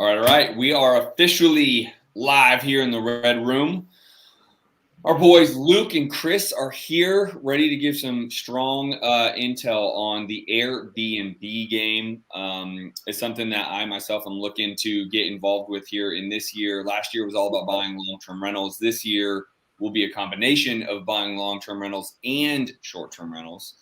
All right. We are officially live here in the Red Room. Our boys Luke and Chris are here, ready to give some strong intel on the Airbnb game. It's something that I myself am looking to get involved with here in this year. Last year was all about buying long-term rentals. This year will be a combination of buying long-term rentals and short-term rentals.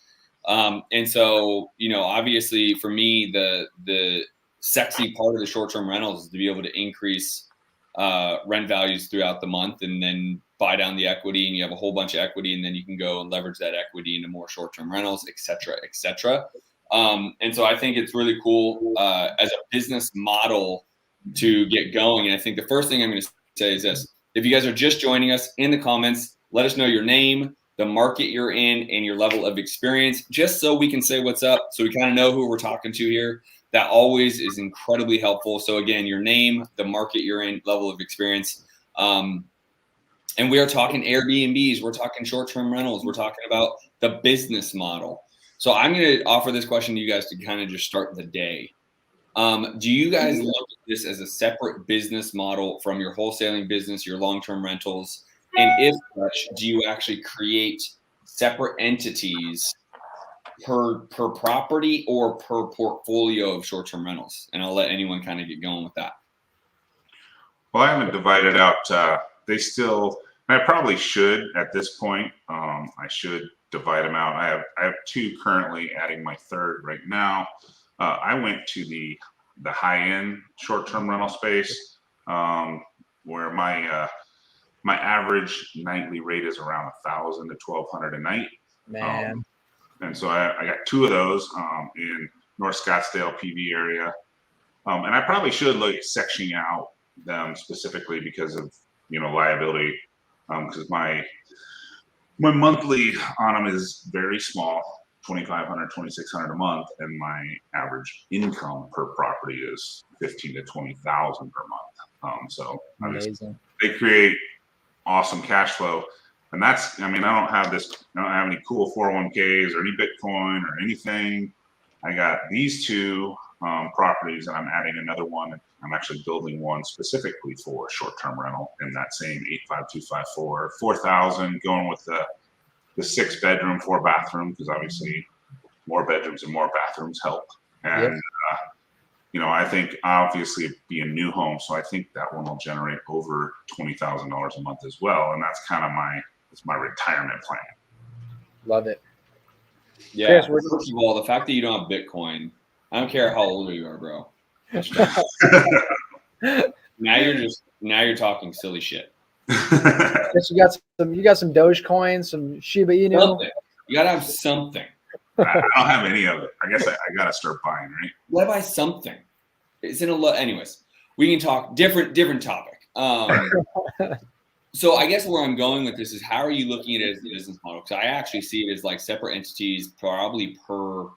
And so, obviously for me, the sexy part of the short-term rentals is to be able to increase rent values throughout the month and then buy down the equity, and you have a whole bunch of equity, and then you can go and leverage that equity into more short-term rentals, et cetera, et cetera. And so I think it's really cool as a business model to get going. And I think the first thing I'm going to say is this. If you guys are just joining us, in the comments, let us know your name, the market you're in, and your level of experience, just so we can say what's up, so we kind of know who we're talking to here. That always is incredibly helpful. So again, your name, the market you're in, level of experience. And we are talking Airbnbs. We're talking short-term rentals. We're talking about the business model. So I'm going to offer this question to you guys to kind of just start the day. Do you guys look at this as a separate business model from your wholesaling business, your long-term rentals? And if such, do you actually create separate entities per property or per portfolio of short-term rentals? And I'll let anyone kind of get going with that. Well, I haven't divided out. I probably should at this point. I should divide them out. I have two currently, adding my third right now. I went to the high-end short-term rental space, where my average nightly rate is around $1,000 to $1,200 a night. Man. And so I got two of those in North Scottsdale, PV area. And I probably should look at sectioning out them specifically because of, liability. Because my monthly on them is very small, $2,500, $2,600 a month. And my average income per property is $15,000 to $20,000 per month. So amazing. They create awesome cash flow. And I don't have any cool 401ks or any Bitcoin or anything. I got these two properties, and I'm adding another one. I'm actually building one specifically for short-term rental in that same 85254, 4,000, going with the 6-bedroom, 4-bathroom, because obviously more bedrooms and more bathrooms help. And, I think obviously it'd be a new home. So I think that one will generate over $20,000 a month as well. And that's kind of my retirement plan. Love it. Yeah. Chris, first of all, the fact that you don't have Bitcoin, I don't care how old you are, bro. Now you're talking silly shit. You got some Dogecoin, some Shiba Inu. Something. You gotta have something. I don't have any of it. I guess I gotta start buying, right? What buy something? It's in anyways, we can talk different topic. So I guess where I'm going with this is, how are you looking at it as a business model? Because I actually see it as like separate entities, probably per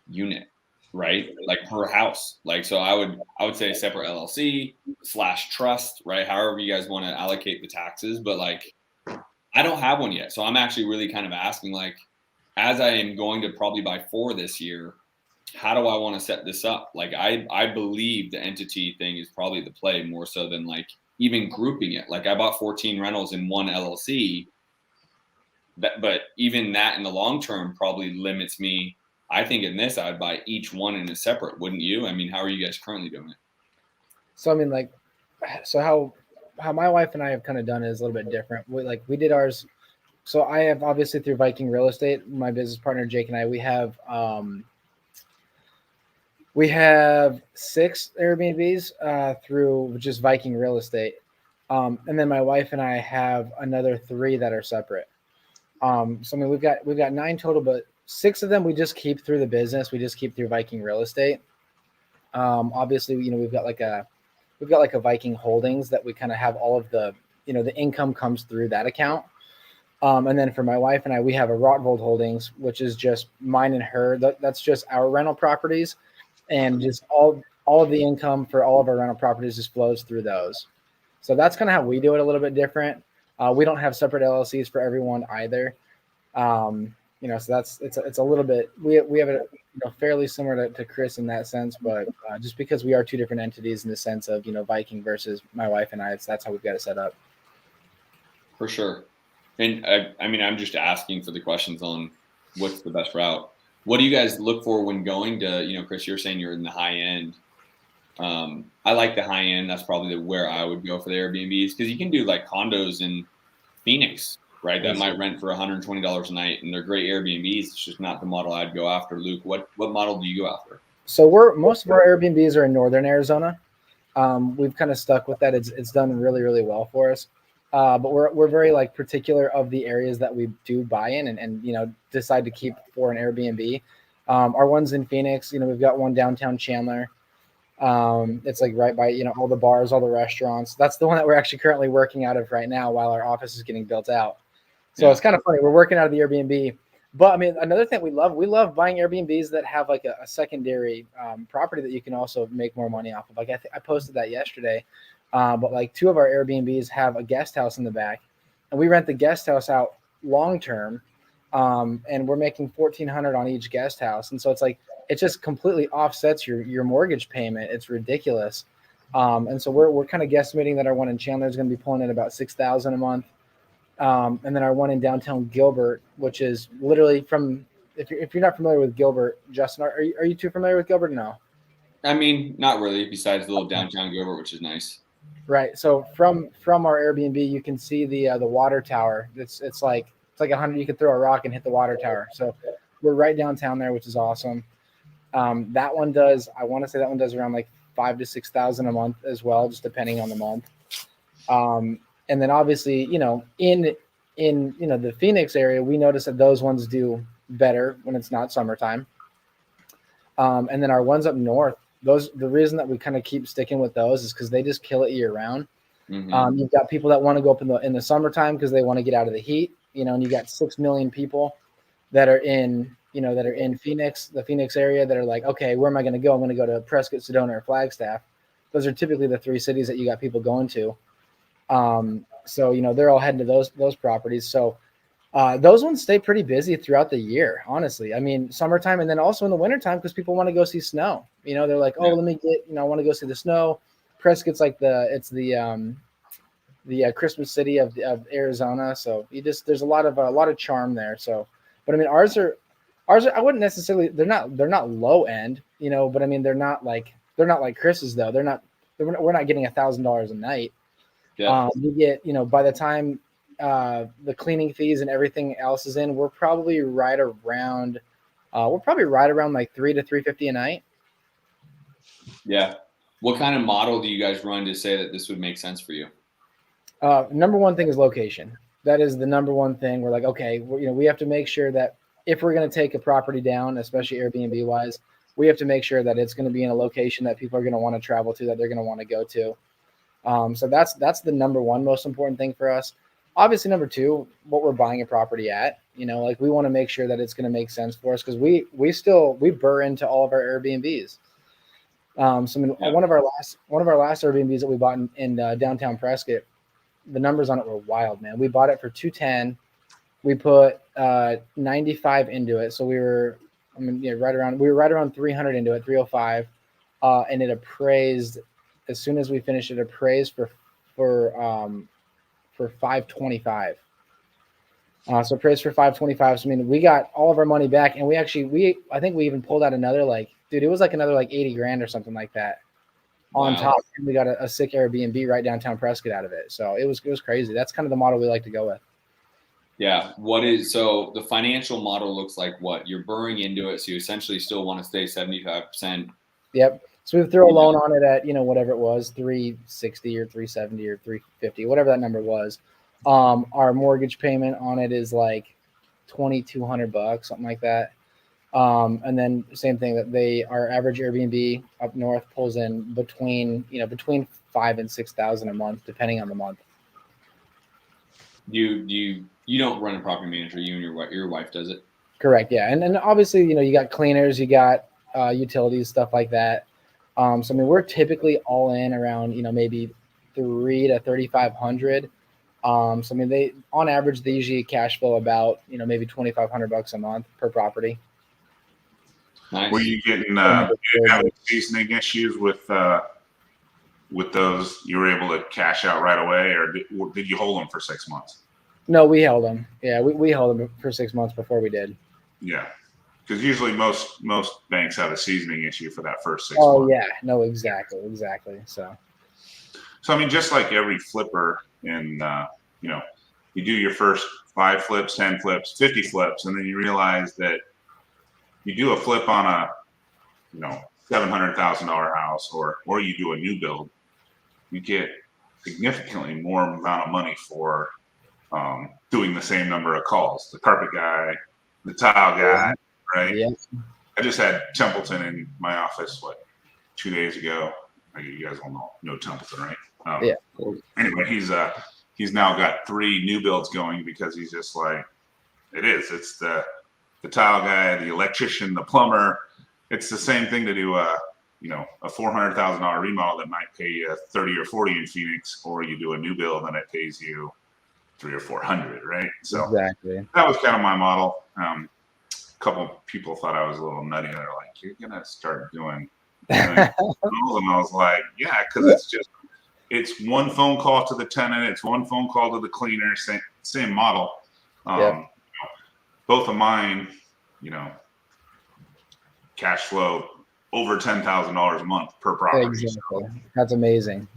unit, right? Like per house. Like, so I would say a separate LLC / trust, right? However you guys want to allocate the taxes, but like, I don't have one yet. So I'm actually really kind of asking, like, as I am going to probably buy 4 this year, how do I want to set this up? Like, I believe the entity thing is probably the play more so than like even grouping it. Like, I bought 14 rentals in one LLC, but even that in the long term probably limits me. I think in this, I'd buy each one in a separate, wouldn't you? I mean, how are you guys currently doing it? So, I mean, how my wife and I have kind of done it is a little bit different. We did ours. So I have, obviously, through Viking Real Estate, my business partner, Jake, and I, we have 6 Airbnbs through just Viking Real Estate. And then my wife and I have another 3 that are separate. So, I mean, we've got 9 total, but 6 of them we just keep through the business. We just keep through Viking Real Estate. Obviously, we've got like a Viking Holdings that we kind of have all of the, the income comes through that account. And then for my wife and I, we have a Rockgold Holdings, which is just mine and her. That's just our rental properties, and just all of the income for all of our rental properties just flows through those. So that's kind of how we do it, a little bit different. We don't have separate LLCs for everyone either. So it's a little bit, we have a fairly similar to Chris in that sense, but just because we are two different entities in the sense of Viking versus my wife and I, that's how we've got it set up. For sure. And I mean, I'm just asking for the questions on what's the best route. What do you guys look for when going to, Chris, you're saying you're in the high end. I like the high end. That's probably where I would go for the Airbnbs, because you can do like condos in Phoenix, right? That might rent for $120 a night, and they're great Airbnbs. It's just not the model I'd go after. Luke, what model do you go after? So most of our Airbnbs are in northern Arizona. We've kind of stuck with that. It's done really, really well for us. But we're very like particular of the areas that we do buy in and decide to keep for an Airbnb. Our one's in Phoenix. We've got one downtown Chandler. It's like right by all the bars, all the restaurants. That's the one that we're actually currently working out of right now while our office is getting built out. So It's kind of funny. We're working out of the Airbnb. But I mean, another thing we love buying Airbnbs that have like a secondary property that you can also make more money off of. Like I posted that yesterday, but like 2 of our Airbnbs have a guest house in the back, and we rent the guest house out long term, and we're making $1,400 on each guest house, and so it's like it just completely offsets your mortgage payment. It's ridiculous, and so we're kind of guesstimating that our one in Chandler is going to be pulling in about $6,000 a month. And then our one in downtown Gilbert, which is literally from, if you're not familiar with Gilbert, Justin, are you too familiar with Gilbert? No. I mean, not really, besides the little downtown Gilbert, which is nice. Right. So from our Airbnb, you can see the water tower. It's like 100. You could throw a rock and hit the water tower. So we're right downtown there, which is awesome. That one does. I want to say that one does around like $5,000 to $6,000 a month as well, just depending on the month. And then obviously, in the Phoenix area, we notice that those ones do better when it's not summertime. And then our ones up north, the reason that we kind of keep sticking with those is because they just kill it year round. Mm-hmm. You've got people that want to go up in the summertime because they want to get out of the heat, and you got 6 million people that are in Phoenix, the Phoenix area, that are like, okay, where am I going to go? I'm going to go to Prescott, Sedona, or Flagstaff. Those are typically the 3 cities that you got people going to. So they're all heading to those properties. So those ones stay pretty busy throughout the year, honestly. I mean, summertime, and then also in the wintertime, because people want to go see snow. They're like, oh, let me get, I want to go see the snow. Prescott's like the Christmas city of Arizona. So there's a lot of charm there. So, but I mean, ours are, I wouldn't necessarily, they're not low end, but I mean, they're not like Chris's though. We're not getting $1,000 a night. Yeah. You get, by the time the cleaning fees and everything else is in, we're probably right around like $300 to $350 a night. Yeah. What kind of model do you guys run to say that this would make sense for you? Number one thing is location. That is the number one thing. We're like, okay, we have to make sure that if we're going to take a property down, especially Airbnb wise, we have to make sure that it's going to be in a location that people are going to want to travel to, that they're going to want to go to. So that's the number one most important thing for us. Obviously, number two, what we're buying a property at, like we want to make sure that it's going to make sense for us, because we burr into all of our Airbnbs. So I mean, one of our last Airbnbs that we bought in downtown Prescott, the numbers on it were wild, man. We bought it for $210. We put 95 into it, so we were right around 300 into it, 305, and it appraised. As soon as we finished, it appraised for $525. So appraised for $525. So I mean, we got all of our money back, and I think we even pulled out another it was like another $80,000 or something like that on top. And we got a sick Airbnb right downtown Prescott out of it. So it was crazy. That's kind of the model we like to go with. Yeah. So the financial model looks like what? You're burrowing into it, so you essentially still want to stay 75%. Yep. So we threw a loan on it at, whatever it was, 360 or 370 or 350, whatever that number was. Our mortgage payment on it is like $2,200, something like that. And then same thing, that our average Airbnb up north pulls in between $5,000 and $6,000 a month, depending on the month. You don't run a property manager, you and your wife does it? Correct. Yeah. And obviously, you got cleaners, you got utilities, stuff like that. So I mean, we're typically all in around maybe $3,000 to $3,500. So I mean, they on average they usually cash flow about maybe $2,500 a month per property. Nice. Were you getting having seasoning issues with those? You were able to cash out right away, or did you hold them for 6 months? No, we held them. Yeah, we held them for 6 months before we did. Yeah, because usually most banks have a seasoning issue for that first 6 Oh months. yeah, no, exactly. So I mean, just like every flipper, and you do your first 5 flips, 10 flips, 50 flips, and then you realize that you do a flip on a $700,000 house, or you do a new build, you get significantly more amount of money for doing the same number of calls. The carpet guy, the tile guy, right? yeah, I just had Templeton in my office 2 days ago. You guys all know Templeton, right? Yeah. Anyway, he's now got 3 new builds going because he's just like, it's the tile guy, the electrician, the plumber. It's the same thing to do a $400,000 remodel that might pay you 30 or 40 in Phoenix, or you do a new build and it pays you 300 or 400, right? So exactly. that was kind of my model. A couple of people thought I was a little nutty. They're like, "You're gonna start doing," and I was like, "Yeah," because it's one phone call to the tenant, it's one phone call to the cleaner, same model. Both of mine, cash flow over $10,000 a month per property. Exactly. That's amazing.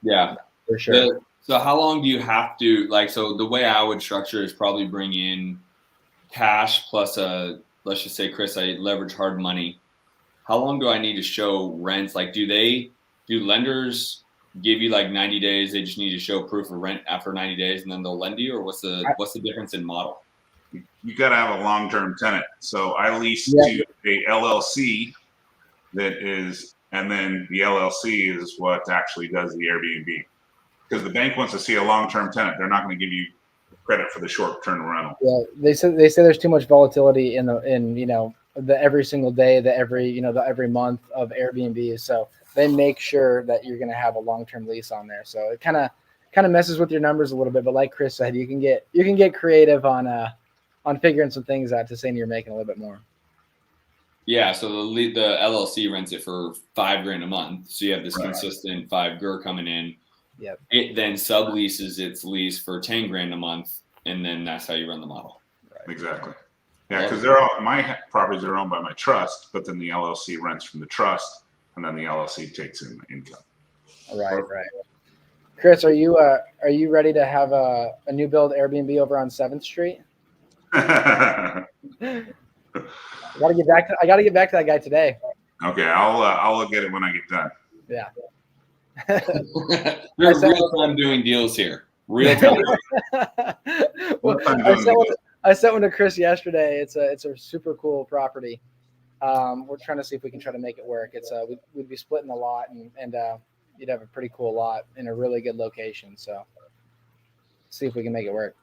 Yeah, for sure. So how long do you have to so the way I would structure is probably bring in cash plus let's just say, Chris, I leverage hard money. How long do I need to show rents? Do lenders give you 90 days? They just need to show proof of rent after 90 days and then they'll lend you, or what's the difference in model? You got to have a long-term tenant. So I lease to a LLC and then the LLC is what actually does the Airbnb. Because the bank wants to see a long-term tenant. They're not going to give you credit for the short-term rental. Yeah, they say there's too much volatility in the every single day, the every month of Airbnb. So they make sure that you're going to have a long-term lease on there. So it kind of messes with your numbers a little bit. But like Chris said, you can get creative on figuring some things out to say you're making a little bit more. Yeah, so the LLC rents it for $5,000 a month. So you have this consistent $5,000 coming in. Yep. It then subleases its lease for $10,000 a month, and then that's how you run the model. Right. Exactly. Yeah, because my properties are owned by my trust, but then the LLC rents from the trust, and then the LLC takes in the income. Right. Chris, are you ready to have a new build Airbnb over on 7th Street? I gotta get back to that guy today. Okay, I'll look at it when I get done. Yeah. You're real time doing deals here. Real time. I sent one to Chris yesterday. It's a super cool property. We're trying to see if we can try to make it work. We'd be splitting the lot and you'd have a pretty cool lot in a really good location. So see if we can make it work.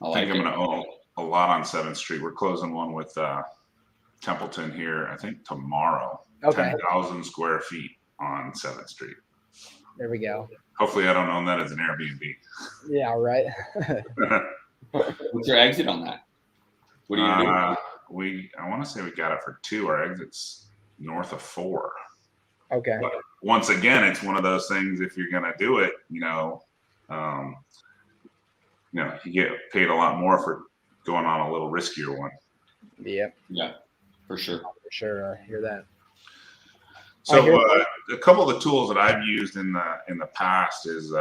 I think I'm going to own a lot on 7th Street. We're closing one with Templeton here, I think tomorrow. Okay. 10,000 square feet on 7th Street. There we go. Hopefully I don't own that as an Airbnb. Yeah, right. What's your exit on that? What do you do? I want to say we got it for 2. Our exit's north of 4. Okay. But once again, it's one of those things. If you're gonna do it, you get paid a lot more for going on a little riskier one. Yep. Yeah, for sure. For sure, I hear that. So a couple of the tools that I've used in the past is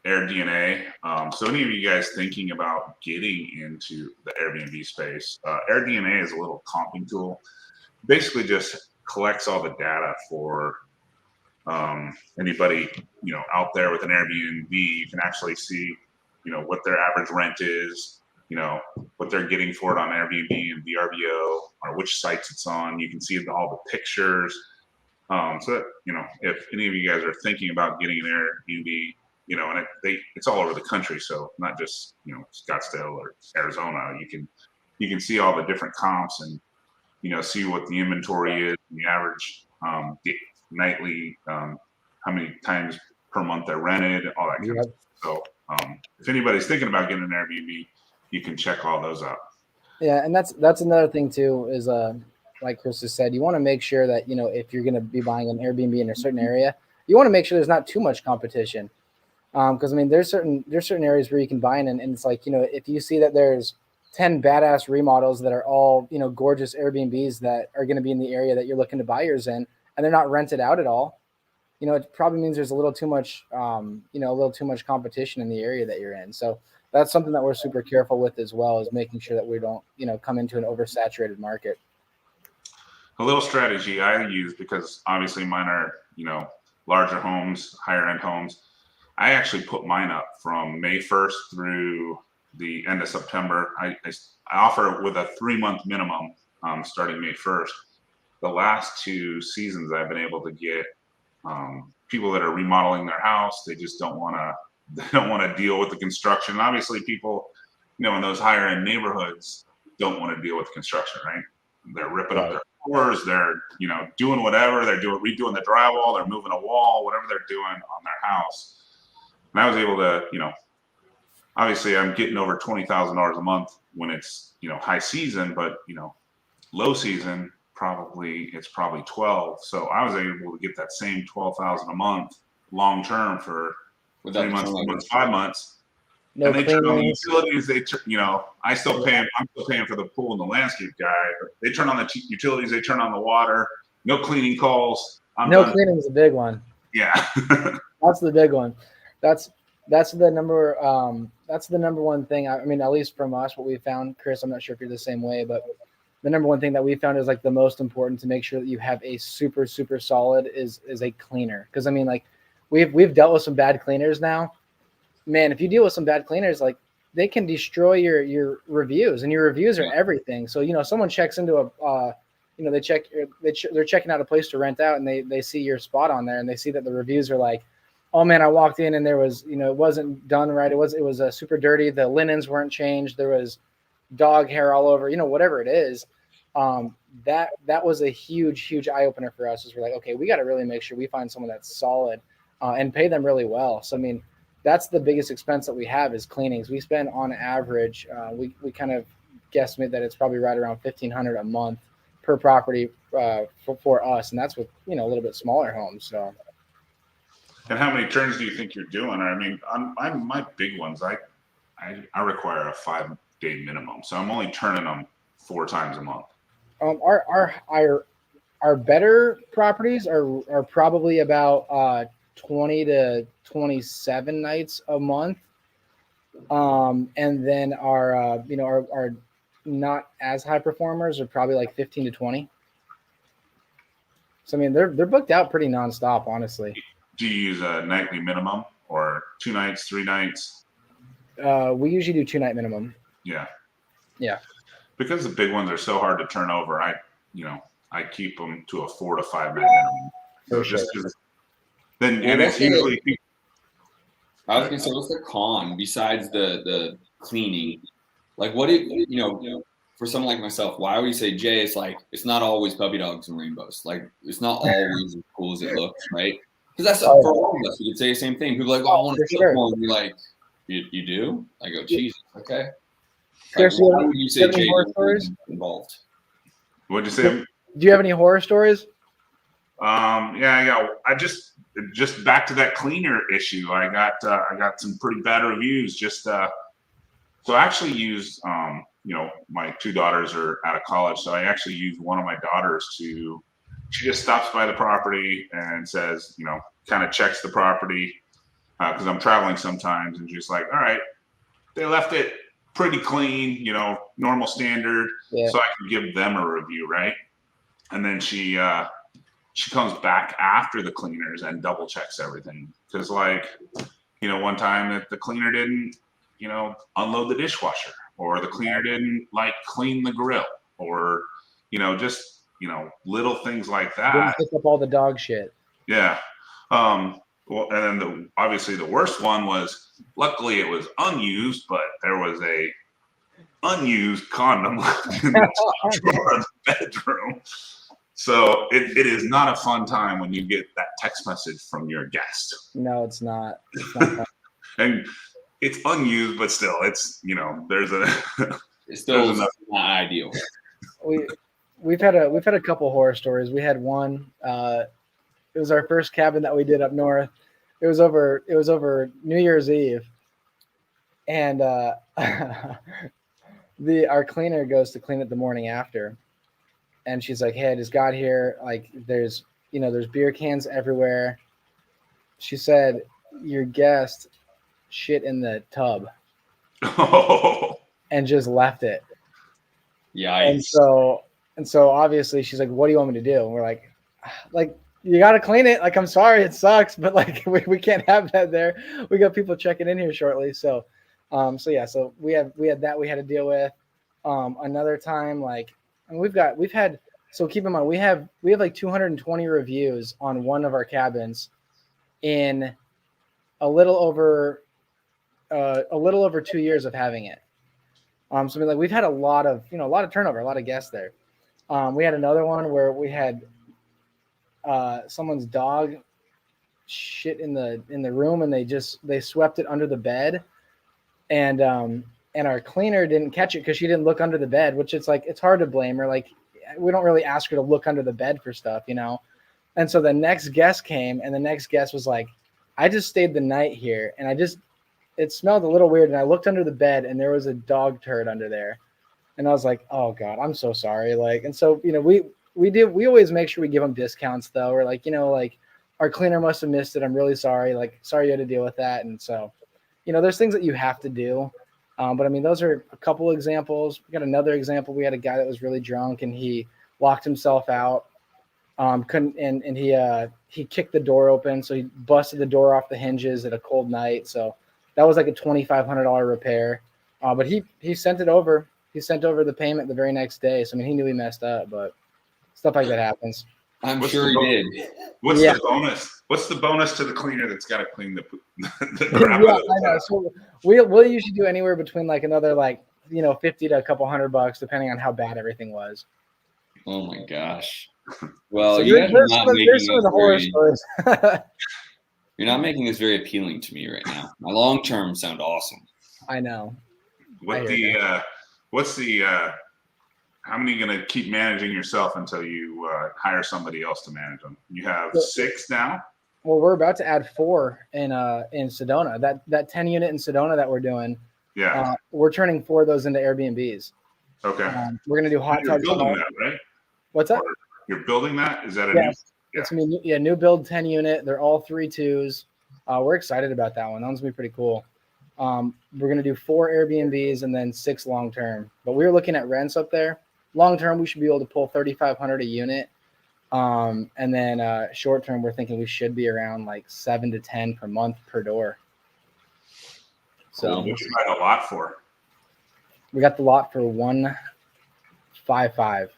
AirDNA. So any of you guys thinking about getting into the Airbnb space, AirDNA is a little comping tool. Basically just collects all the data for anybody out there with an Airbnb. You can actually see what their average rent is, what they're getting for it on Airbnb and VRBO, or which sites it's on. You can see all the pictures. So that, if any of you guys are thinking about getting an Airbnb, and it's all over the country, so not just Scottsdale or Arizona. You can see all the different comps and see what the inventory is, the average, the nightly, how many times per month they're rented, all that kind of stuff. So if anybody's thinking about getting an Airbnb, you can check all those out. Yeah, and that's another thing too is like Chris has said, you want to make sure that if you're going to be buying an Airbnb in a certain area, you want to make sure there's not too much competition. Because I mean, there's certain areas where you can buy in, and it's like if you see that there's 10 badass remodels that are all gorgeous Airbnbs that are going to be in the area that you're looking to buy yours in, and they're not rented out at all, it probably means there's a little too much competition in the area that you're in. So that's something that we're super careful with as well, is making sure that we don't come into an oversaturated market. A little strategy I use, because obviously mine are larger homes, higher end homes. I actually put mine up from May 1st through the end of September. I offer it with a 3-month minimum starting May 1st. The last 2 seasons I've been able to get people that are remodeling their house. They just don't want to deal with the construction. And obviously people, in those higher end neighborhoods don't want to deal with construction, right? They're ripping up their floors. They're, doing whatever. They're redoing the drywall. They're moving a wall, whatever they're doing on their house. And I was able to, obviously I'm getting over $20,000 a month when it's, high season, but, low season, it's probably 12. So I was able to get that same 12,000 a month long term for 3 months, 4 months, 5 months. No, and they turn on the utilities. I'm still paying for the pool and the landscape guy. But they turn on the utilities. They turn on the water. No cleaning calls. Cleaning is a big one. Yeah, that's the big one. That's the number. That's the number one thing. I mean, at least from us, what we found, Chris. I'm not sure if you're the same way, but the number one thing that we found is like the most important to make sure that you have a super, super solid is a cleaner. Because I mean, like we've dealt with some bad cleaners now. Man, if you deal with some bad cleaners, like they can destroy your reviews, and your reviews are everything. So someone checks into they're checking out a place to rent out, and they see your spot on there, and they see that the reviews are like, oh man, I walked in and there was it wasn't done right. It was super dirty. The linens weren't changed. There was dog hair all over. Whatever it is. That was a huge eye opener for us. Is we're like, okay, we got to really make sure we find someone that's solid and pay them really well. So I mean, that's the biggest expense that we have is cleanings. We spend on average, we kind of guesstimate that it's probably right around $1,500 a month per property for us, and that's with a little bit smaller homes. So. And how many turns do you think you're doing? I mean, on my big ones, I require a 5-day minimum, so I'm only turning them 4 times a month. Our better properties are probably about 20 to 27 nights a month, and then our not as high performers are probably like 15 to 20. So I mean, they're booked out pretty nonstop, honestly. Do you use a nightly minimum or 2 nights, 3 nights? We usually do 2-night minimum. Yeah. Yeah. Because the big ones are so hard to turn over, I keep them to a 4 to 5 night minimum. So just then, and it's usually. I was gonna say, what's the con besides the cleaning? Like, what for someone like myself, why would you say, Jay? It's like it's not always puppy dogs and rainbows. Like it's not always as cool as it looks, right? Because that's for all of us. You could say the same thing. People are like, oh, I want to flip one. And you're like, you do? I go, Jesus, okay. Like, why would you say Jay involved? What'd you say? Do you have any horror stories? Yeah. I just back to that cleaner issue. I got some pretty bad reviews. So I actually used, my 2 daughters are out of college, so I actually used one of my daughters she just stops by the property and says, kind of checks the property because I'm traveling sometimes, and she's like, all right, they left it pretty clean, normal standard, so I can give them a review, right? And then she comes back after the cleaners and double checks everything because, one time that the cleaner didn't, unload the dishwasher, or the cleaner didn't clean the grill, or just little things like that. Didn't pick up all the dog shit. Yeah. Well, and then obviously the worst one was, luckily it was unused, but there was a unused condom in the top drawer of the bedroom. So it is not a fun time when you get that text message from your guest. No, it's not. It's not fun. And it's unused, but still, it's, there's a. It's still there's enough. not ideal. We've had a couple horror stories. We had one. It was our first cabin that we did up north. It was over New Year's Eve, and our cleaner goes to clean it the morning after, and she's like, "Hey, I just got here. Like, there's beer cans everywhere." She said, "Your guest shit in the tub." Oh. And just left it. Yeah. And so obviously she's like, "What do you want me to do?" And we're like, you got to clean it. Like, I'm sorry, it sucks, but like we can't have that there. We got people checking in here shortly. So we had that we had to deal with. Another time, so keep in mind, we have like 220 reviews on one of our cabins in a little over 2 years of having it. So we've had a lot of turnover, a lot of guests there. We had another one where we had someone's dog shit in the room, and they swept it under the bed, and our cleaner didn't catch it because she didn't look under the bed, which it's hard to blame her. Like, we don't really ask her to look under the bed for stuff, And so the next guest came, and the next guest was like, "I just stayed the night here, and it smelled a little weird, and I looked under the bed, and there was a dog turd under there." And I was like, "Oh God, I'm so sorry." And so, we always make sure we give them discounts though. We're like, our cleaner must have missed it. I'm really sorry. Like, sorry you had to deal with that. And so, there's things that you have to do. But I mean, those are a couple examples. We got another example. We had a guy that was really drunk, and he locked himself out. He kicked the door open. So he busted the door off the hinges at a cold night. So that was like a $2,500 repair. But he sent it over. He sent over the payment the very next day. So, I mean, he knew he messed up, but stuff like that happens. I'm sure he did. What's the bonus? What's the bonus to the cleaner that's got to clean the crap out of I know. So we'll usually do anywhere between like another $50 to a couple $100, depending on how bad everything was. Oh my gosh. Well, so there's some of the horror stories. You're not making this very appealing to me right now. My long term sound awesome. I know. How many are you going to keep managing yourself until you hire somebody else to manage them? You have 6 now? Well, we're about to add 4 in Sedona. That 10 unit in Sedona that we're doing. Yeah. We're turning 4 of those into Airbnbs. Okay. We're going to do hot tub. You're building that, right? What's that? You're building that? Is that a new? Yeah. It's going to be new build 10 unit. They're all 3.2s. We're excited about that one. That one's going to be pretty cool. We're going to do 4 Airbnbs and then 6 long-term, but we were looking at rents up there. Long-term, we should be able to pull $3,500 a unit. And then short-term, we're thinking we should be around like 7 to 10 per month per door. So what you got a lot for? We got the lot for $155.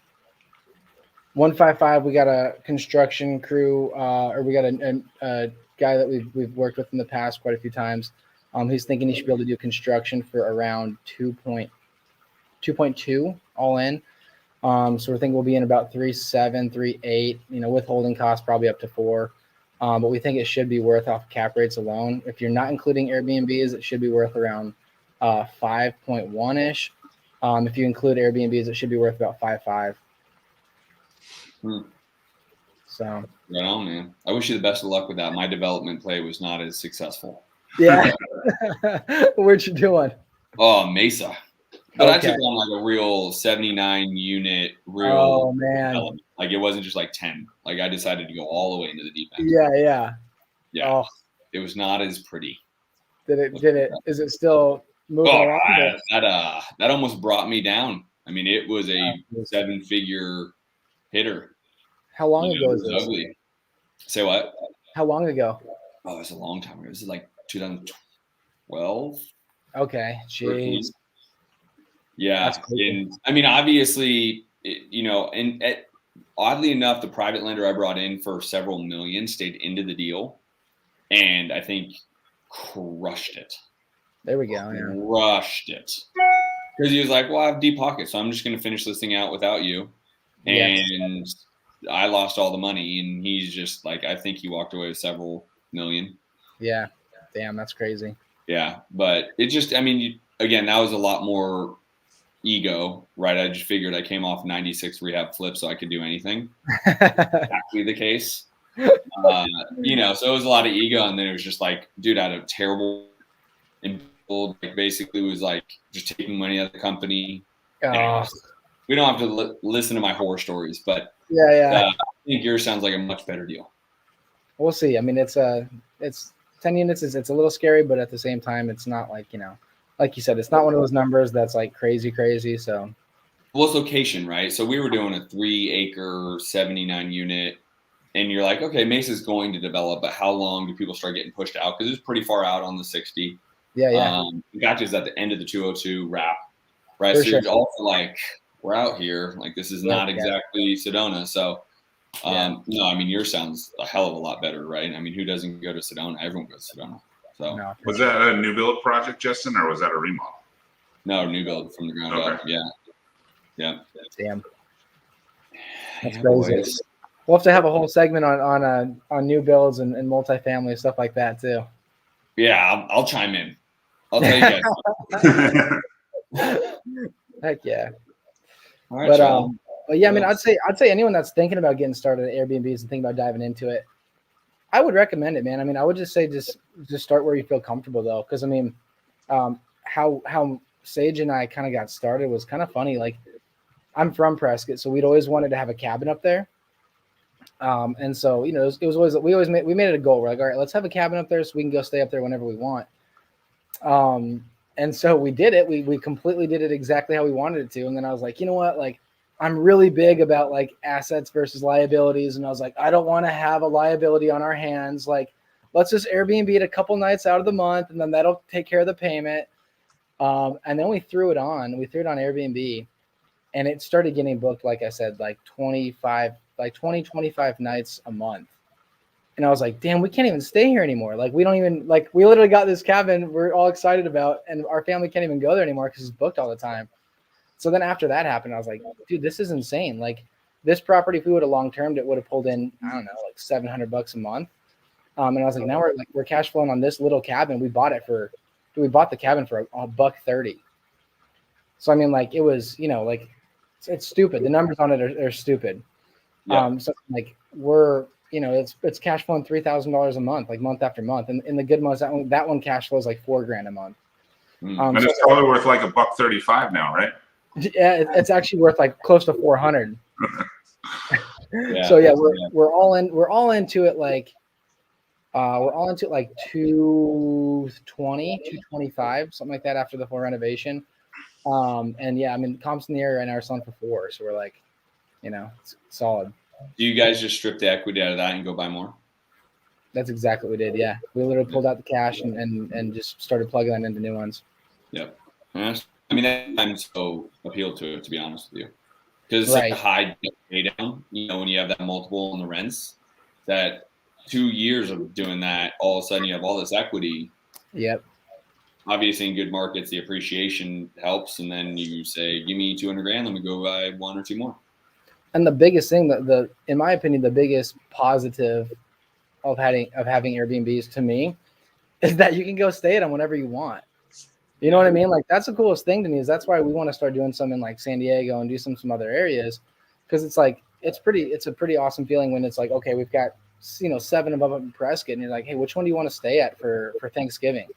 $155. We got a construction crew, or we got a guy that we've worked with in the past quite a few times. He's thinking he should be able to do construction for around 2.2 all in. So we're thinking we'll be in about 3.7, 3.8. Withholding costs probably up to 4. But we think it should be worth off cap rates alone. If you're not including Airbnbs, it should be worth around 5.1 ish. If you include Airbnbs, it should be worth about 5.5. So right on, man. I wish you the best of luck with that. My development play was not as successful. Yeah. Where'd you do one? Oh, Mesa. But Okay. I took on like a real 79 unit real. Oh man. Development. Like it wasn't just like 10. Like I decided to go all the way into the deep end. Yeah. Oh. It was not as pretty. Did it? Is it still moving around? That almost brought me down. I mean, it was a 7-figure hitter. How long ago was this? Ugly. Say what? How long ago? Oh, it was a long time ago. This is like 2012. Okay. Jeez. Yeah. And I mean, obviously, oddly enough, the private lender I brought in for several million stayed into the deal. And I think crushed it. There we go. Yeah. Crushed it. Because he was like, well, I have deep pockets, so I'm just going to finish this thing out without you. And I lost all the money, and he's just like, I think he walked away with several million. Yeah. Damn, that's crazy. Yeah, but it just, I mean, again, that was a lot more ego, right? I just figured I came off 96 rehab flip, so I could do anything. Actually, the case, you know, so it was a lot of ego, and then it was just like, dude, I had a terrible, and like basically was like just taking money out of the company. Anyways, we don't have to listen to my horror stories, but yeah. I think yours sounds like a much better deal. We'll see. I mean, it's 10 units. It's a little scary, but at the same time, it's not like, you know, like you said, it's not one of those numbers that's like crazy. So, Well, it's location, right? So we were doing a 3-acre, 79 unit, and you're like, okay, Mesa's going to develop, but how long do people start getting pushed out? Because it's pretty far out on the 60. yeah. Gotcha's at the end of the 202 wrap, right? For So sure. you're also like, we're out here. Like, this is not exactly Sedona. So, no, I mean, yours sounds a hell of a lot better, right? I mean, who doesn't go to Sedona? Everyone goes to Sedona. So, No, Was that a new build project, Justin, or was that a remodel? no, new build from the ground up. Yeah. Damn. That's Yeah, crazy. boys. We'll have to have a whole segment on new builds and multifamily stuff like that too. Yeah, I'll chime in. I'll tell you guys. Heck yeah. All right, but yeah, I mean, I'd say anyone that's thinking about getting started at Airbnbs and thinking about diving into it, I would recommend it, man. I mean, I would just say just start where you feel comfortable though, because I mean, how Sage and I kind of got started was kind of funny. Like, I'm from Prescott, so we'd always wanted to have a cabin up there. And so, you know, it was always, we made it a goal. We're like, all right, let's have a cabin up there so we can go stay up there whenever we want. And so we did it. We completely did it exactly how we wanted it to. And then I was like, you know what? Like, I'm really big about like assets versus liabilities. And I was like, I don't want to have a liability on our hands. Like, let's just Airbnb it a couple nights out of the month, and then that'll take care of the payment. And then we threw it on Airbnb, and it started getting booked, like I said, like 25 nights a month. And I was like, damn, we can't even stay here anymore. Like, we don't even, like, we literally got this cabin we're all excited about, and our family can't even go there anymore because it's booked all the time. So then after that happened, I was like, dude, this is insane. Like, this property, if we would have long-termed, it would have pulled in, I don't know, like $700 a month. And I was like, now we're cash flowing on this little cabin. We bought the cabin for $130. So, I mean, like, it was, you know, like, it's stupid. The numbers on it are stupid. Yeah. So like we're, you know, it's cash flowing $3,000 a month, like month after month. And in the good months, that one cash flows like $4,000 a month. And it's probably worth like $135 now, right? Yeah, it's actually worth like close to 400. So yeah, we're all into it. Like, we're all into it like 220, 225, something like that after the full renovation. And yeah, I mean, comps in the area right now are selling for $4. So we're like, you know, it's solid. Do you guys just strip the equity out of that and go buy more? That's exactly what we did. Yeah, we literally pulled out the cash and just started plugging that into new ones. Yep. I mean, I'm so appealed to it, to be honest with you, because it's like a high pay down. You know, when you have that multiple on the rents, that 2 years of doing that, all of a sudden you have all this equity. Yep. Obviously, in good markets, the appreciation helps, and then you say, "Give me $200,000, let me go buy 1 or 2 more." And the biggest thing, in my opinion, the biggest positive of having Airbnbs to me is that you can go stay at them whenever you want. You know what I mean? Like, that's the coolest thing to me. Is that's why we want to start doing some in like San Diego and do some other areas, because it's like it's a pretty awesome feeling when it's like, okay, we've got, you know, 7 above up in Prescott, and you're like, hey, which one do you want to stay at for Thanksgiving?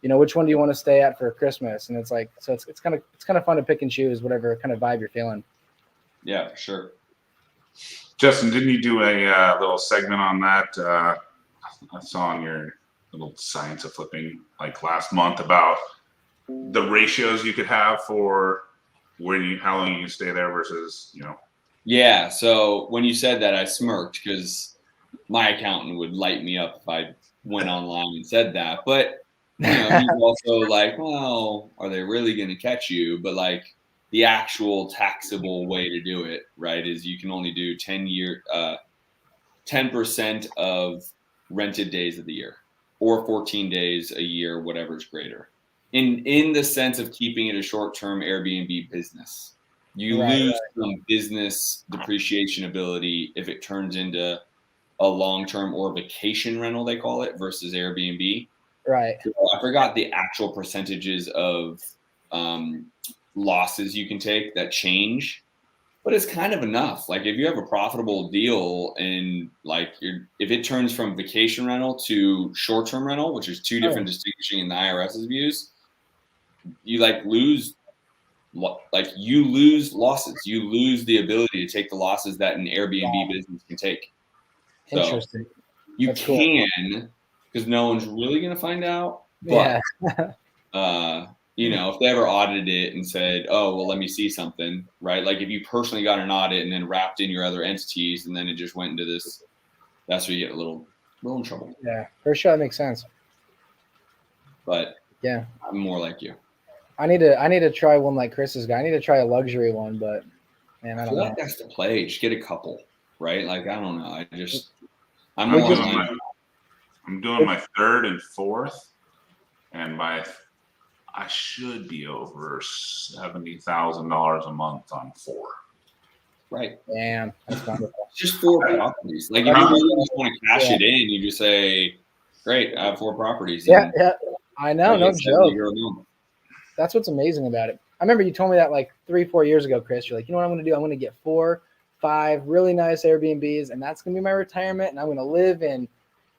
You know, which one do you want to stay at for Christmas? And it's like, so it's kind of fun to pick and choose whatever kind of vibe you're feeling. Yeah, for sure. Justin, didn't you do a little segment on that? I saw on your little Science of Flipping like last month about the ratios you could have for how long you can stay there versus, you know. Yeah. So when you said that, I smirked because my accountant would light me up if I went online and said that. But, you know, he's also like, well, are they really going to catch you? But like, the actual taxable way to do it, right, is you can only do 10% of rented days of the year, or 14 days a year, whatever's greater, in the sense of keeping it a short-term Airbnb business. You lose some business depreciation ability if it turns into a long-term or vacation rental, they call it, versus Airbnb. Right. So I forgot the actual percentages of losses you can take that change, but it's kind of enough. Like if you have a profitable deal and like if it turns from vacation rental to short-term rental, which is two different distinguishing in the IRS's views, you lose losses. You lose the ability to take the losses that an Airbnb business can take. So Interesting. you can, because no one's really going to find out. But, if they ever audited it and said, oh, well, let me see something, right? Like if you personally got an audit and then wrapped in your other entities and then it just went into this, that's where you get a little in trouble. Yeah, for sure. That makes sense. But yeah, I'm more like you. I need to try one like Chris's guy. I need to try a luxury one, but man, I don't know. Like that's the play. Just get a couple, right? Like I don't know. I'm doing my third and fourth, and I should be over $70,000 a month on 4. Right. Damn, that's wonderful. Just 4 properties. Like if you really just want to cash it in, you just say, "Great, I have 4 properties." Yeah. I know, no joke. That's what's amazing about it. I remember you told me that like 3-4 years ago, Chris. You're like, you know what I'm going to do? I'm going to get 4-5 really nice Airbnbs, and that's going to be my retirement. And I'm going to live in,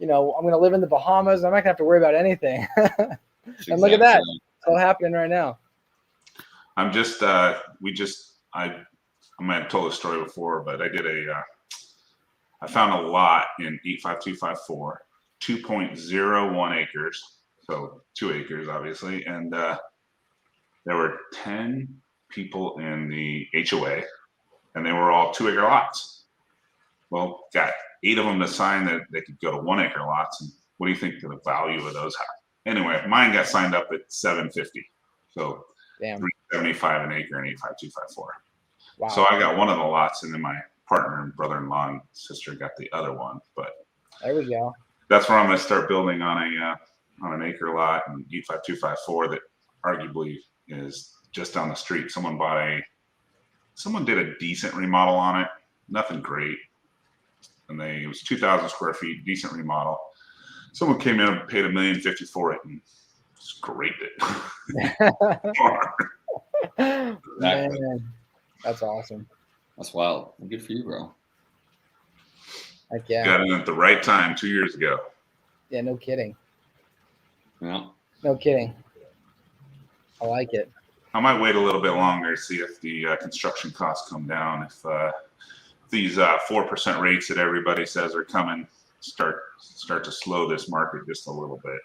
I'm going to live in the Bahamas. I'm not going to have to worry about anything. And look at that. It's all happening right now. I'm just, I might have told this story before, but I found a lot in 85254, 2.01 acres. So 2 acres, obviously. And there were 10 people in the HOA, and they were all 2-acre lots. Well, got 8 of them to sign that they could go to 1-acre lots. And what do you think the value of those are? Anyway, mine got signed up at $750. So $375 an acre in 85254. Wow. So I got one of the lots, and then my partner and brother-in-law and sister got the other one. But there we go. That's where I'm going to start building on an acre lot in 85254 that arguably is just down the street. Someone did a decent remodel on it. Nothing great. And it was 2,000 square feet, decent remodel. Someone came in and paid $1,050,000 for it and scraped it. Man, that's awesome. That's wild. Good for you, bro. Heck yeah. Got it at the right time 2 years ago. Yeah, no kidding. Yeah. No kidding. I like it. I might wait a little bit longer to see if the construction costs come down. If these 4% rates that everybody says are coming start to slow this market just a little bit.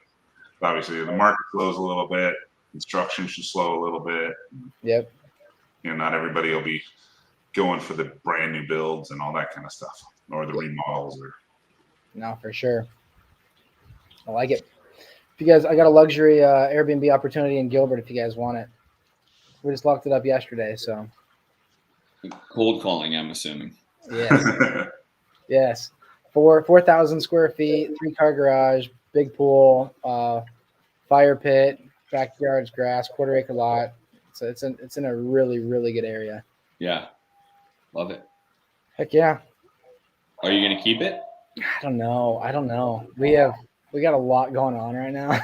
Obviously, the market slows a little bit. Construction should slow a little bit. Yep. Not everybody will be going for the brand new builds and all that kind of stuff, or the remodels. No, for sure. I like it. If you guys, I got a luxury Airbnb opportunity in Gilbert. If you guys want it, we just locked it up yesterday. So cold calling, I'm assuming. Yes. Yes. 4,000 square feet, 3-car garage, big pool, fire pit, backyard's grass, 1/4-acre lot. So it's in a really, really good area. Yeah. Love it. Heck yeah. Are you going to keep it? I don't know. We got a lot going on right now.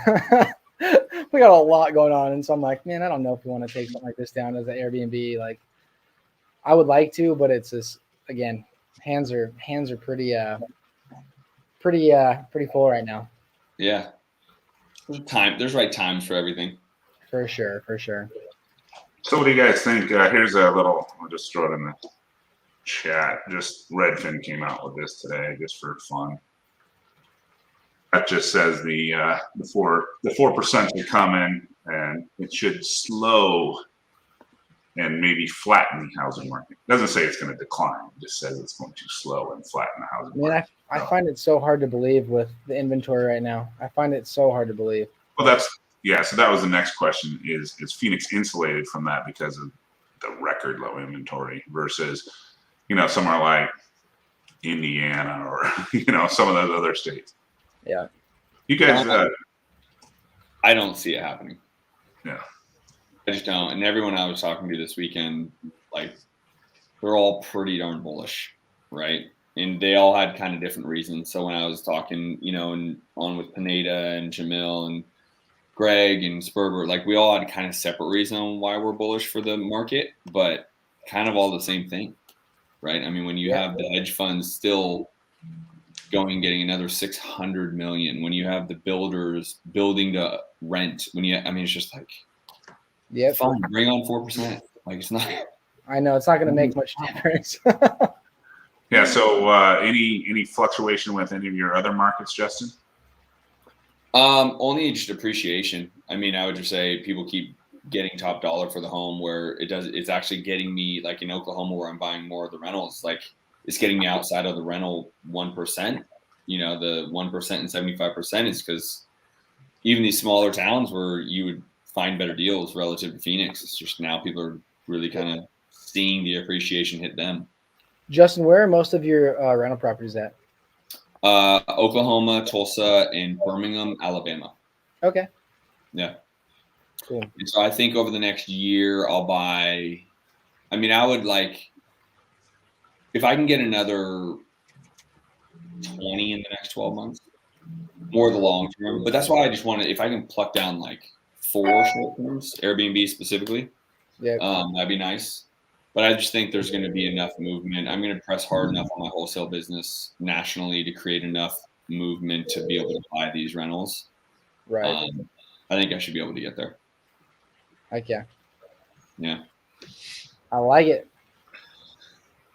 We got a lot going on. And so I'm like, man, I don't know if we want to take something like this down as an Airbnb. Like I would like to, but it's just, again, hands are pretty full right now. Yeah. There's right times for everything. For sure. So what do you guys think? Here's a little, I'll just throw it in the chat. Just Redfin came out with this today just for fun. That just says the 4% will come in and it should slow and maybe flatten the housing market. It doesn't say it's going to decline. It just says it's going to slow and flatten the housing market. I find it so hard to believe with the inventory right now. I find it so hard to believe. Well, so that was the next question is Phoenix insulated from that because of the record low inventory versus, somewhere like Indiana or, some of those other states. Yeah. You guys, I don't see it happening. Yeah. just don't. And everyone I was talking to this weekend, like, they're all pretty darn bullish, right? And they all had kind of different reasons. So when I was talking, and on with Pineda and Jamil and Greg and Sperber, like, we all had kind of separate reason on why we're bullish for the market, but kind of all the same thing, right? I mean, when you have the hedge funds still getting another 600 million, when you have the builders building to rent, it's just like, fine, bring on 4%. Like, it's not. I know it's not going to make much difference. Yeah. So any fluctuation with any of your other markets, Justin? Only just appreciation. I mean, I would just say people keep getting top dollar for the home, where it's actually getting me, like in Oklahoma where I'm buying more of the rentals, like it's getting me outside of the rental 1%. The 1% and 75% is because even these smaller towns where you would find better deals relative to Phoenix, it's just now people are really kind of seeing the appreciation hit them. Justin, where are most of your rental properties at? Oklahoma, Tulsa, and Birmingham, Alabama. Okay. Yeah. Cool. And so I think over the next year I'll buy. I mean, I would like, if I can get another 20 in the next 12 months, more the long term. But that's why I just want to, if I can pluck down like 4 short terms, Airbnb specifically, that'd be nice. But I just think there's going to be enough movement. I'm going to press hard enough on my wholesale business nationally to create enough movement to be able to buy these rentals. Right. I think I should be able to get there. Heck yeah. Yeah. I like it.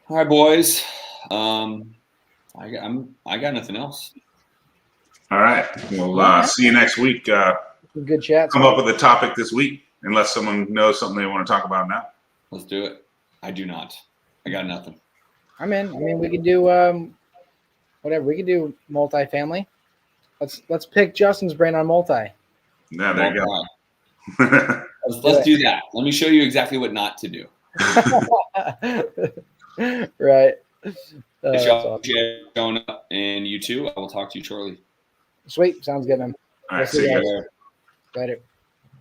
All right, boys. I got nothing else. All right. We'll see you next week. Good chat. Come up with a topic this week, unless someone knows something they want to talk about now. Let's do it. I do not. I got nothing. I'm in. I mean, we could do whatever. We could do multifamily. Let's pick Justin's brain on multi. Yeah, there you go. Let's do that. Let me show you exactly what not to do. Right. Y'all showing up, and you too. I will talk to you shortly. Sweet. Sounds good, man. All right. See you guys. Later.